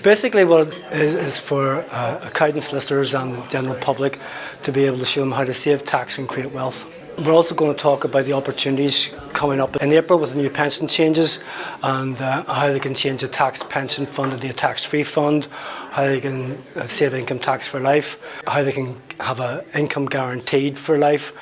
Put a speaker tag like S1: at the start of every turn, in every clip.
S1: Basically what it is for accountants, solicitors and the general public to be able to show them how to save tax and create wealth. We're also going to talk about the opportunities coming up in April with the new pension changes and how they can change the tax pension fund into a tax-free fund, how they can save income tax for life, how they can have an income guaranteed for life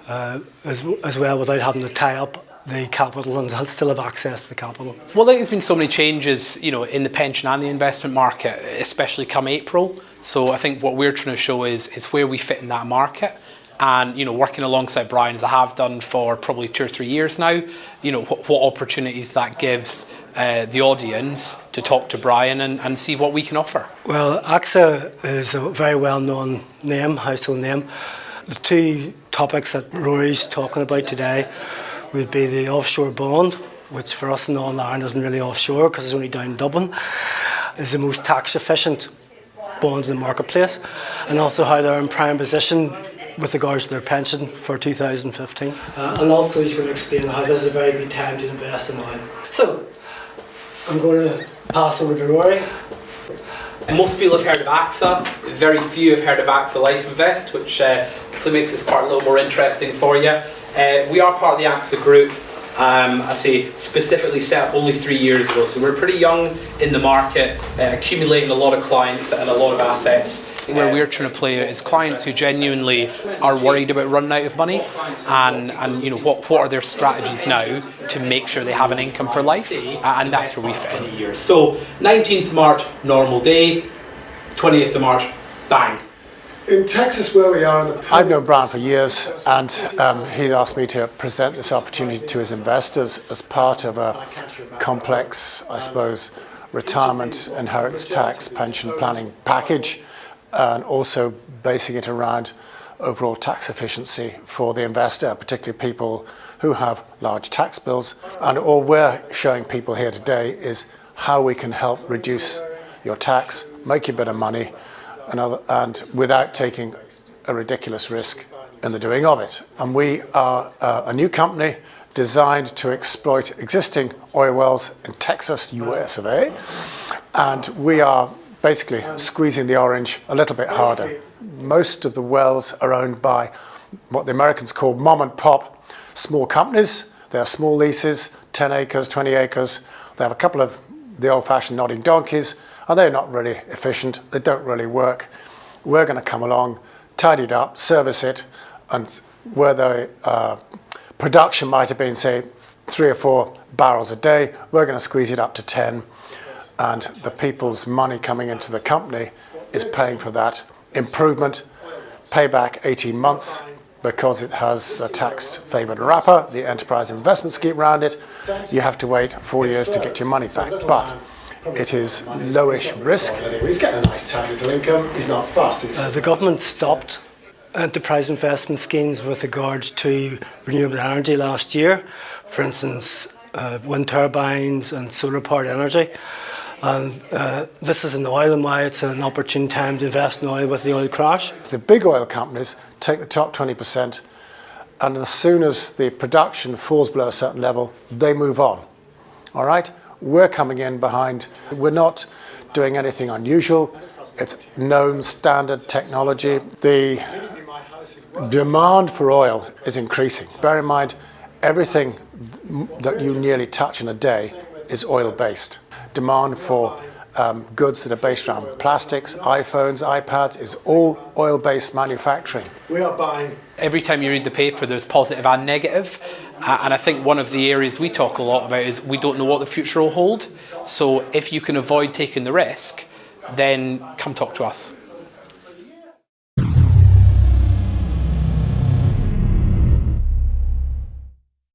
S1: as well without having to tie up the capital and still have access to the capital.
S2: Well, there's been so many changes, in the pension and the investment market, especially come April. So I think what we're trying to show is where we fit in that market. And, working alongside Brian, as I have done for probably 2 or 3 years now, what opportunities that gives the audience to talk to Brian and see what we can offer.
S1: Well, AXA is a very well-known name, household name. The two topics that Rory's talking about today would be the offshore bond, which for us in Northern Ireland isn't really offshore because it's only down in Dublin, is the most tax efficient bond in the marketplace, and also how they're in prime position with regards to their pension for 2015. And also he's going to explain how this is a very good time to invest in oil. So, I'm going to pass over to Rory.
S2: Most people have heard of AXA, very few have heard of AXA Life Invest, which hopefully makes this part a little more interesting for you. We are part of the AXA Group, I say specifically set up only 3 years ago, so we're pretty young in the market, accumulating a lot of clients and a lot of assets. Where we're trying to play is clients who genuinely are worried about running out of money and what are their strategies now to make sure they have an income for life, and that's where we fit in. So 19th of March, normal day, 20th of March, bang.
S3: In Texas, where we are, I've known Brian for years, and he asked me to present this opportunity to his investors as part of a complex, I suppose, retirement, inheritance tax, pension planning package, and also basing it around overall tax efficiency for the investor, particularly people who have large tax bills. And all we're showing people here today is how we can help reduce your tax, make you a bit of money, and without taking a ridiculous risk in the doing of it. And we are a new company designed to exploit existing oil wells in Texas, US of A, and we are basically squeezing the orange a little bit harder. Most of the wells are owned by what the Americans call mom and pop small companies. They are small leases, 10 acres, 20 acres. They have a couple of the old-fashioned nodding donkeys, and they're not really efficient. They don't really work. We're going to come along, tidy it up, service it, and where the production might have been, say, 3 or 4 barrels a day, we're going to squeeze it up to 10. And the people's money coming into the company is paying for that improvement. Payback 18 months because it has a tax-favoured wrapper, the enterprise investment scheme around it. You have to wait 4 years to get your money back, but it is lowish risk. He's getting a nice tidy little income. He's not fussed.
S1: The government stopped enterprise investment schemes with regards to renewable energy last year. For instance, wind turbines and solar-powered energy. And this is in oil, and why it's an opportune time to invest in oil with the oil crash.
S3: The big oil companies take the top 20%, and as soon as the production falls below a certain level, they move on. All right? We're coming in behind. We're not doing anything unusual. It's known standard technology. The demand for oil is increasing. Bear in mind, everything that you nearly touch in a day is oil-based. Demand for goods that are based around plastics, iPhones, iPads is all oil-based manufacturing.
S1: We are buying.
S2: Every time you read the paper, there's positive and negative. And I think one of the areas we talk a lot about is we don't know what the future will hold. So if you can avoid taking the risk, then come talk to us.